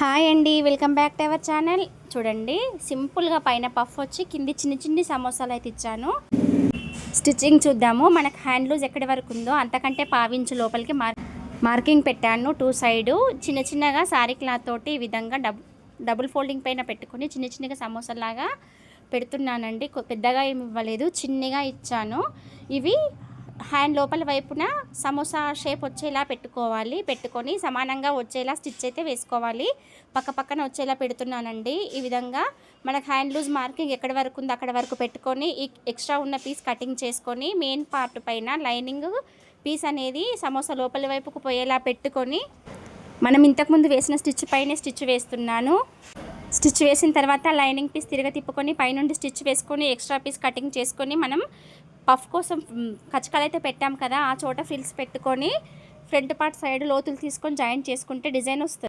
Hi అండి, welcome back to our channel. చూడండి, సింపుల్గా పైన పఫ్ వచ్చి కింది చిన్ని చిన్ని సమోసాలు అయితే ఇచ్చాను. స్టిచ్చింగ్ చూద్దాము. మనకు హ్యాండ్ లూజ్ ఎక్కడి వరకు ఉందో అంతకంటే పావించు లోపలికి మార్కింగ్ పెట్టాను. 2 సైడు చిన్న చిన్నగా సారీ క్లాత్ తోటి ఈ విధంగా డబుల్ ఫోల్డింగ్ పైన పెట్టుకుని చిన్న చిన్నగా సమోసాలాగా పెడుతున్నానండి. పెద్దగా ఏమి ఇవ్వలేదు, చిన్నగా ఇచ్చాను. ఇవి హ్యాండ్ లోపల వైపున సమోసా షేప్ వచ్చేలా పెట్టుకొని సమానంగా వచ్చేలా స్టిచ్ అయితే వేసుకోవాలి. పక్కన వచ్చేలా పెడుతున్నానండి. ఈ విధంగా మనకు హ్యాండ్ లూజ్ మార్కింగ్ ఎక్కడి వరకు ఉందో అక్కడ వరకు పెట్టుకొని ఈ ఎక్స్ట్రా ఉన్న పీస్ కటింగ్ చేసుకొని మెయిన్ పార్ట్ పైన లైనింగ్ పీస్ అనేది సమోసా లోపల వైపుకు పోయేలా పెట్టుకొని మనం ఇంతకుముందు వేసిన స్టిచ్ పైనే స్టిచ్ వేస్తున్నాను. స్టిచ్ వేసిన తర్వాత లైనింగ్ పీస్ తిప్పుకొని పైనుండి స్టిచ్ వేసుకొని ఎక్స్ట్రా పీస్ కటింగ్ చేసుకొని మనం పఫ్ కోసం కచ్చకాలు అయితే పెట్టాం కదా, ఆ చోట ఫ్రిల్స్ పెట్టుకొని ఫ్రంట్ పార్ట్ సైడ్ లోతులు తీసుకొని జాయింట్ చేసుకుంటే డిజైన్ వస్తుంది.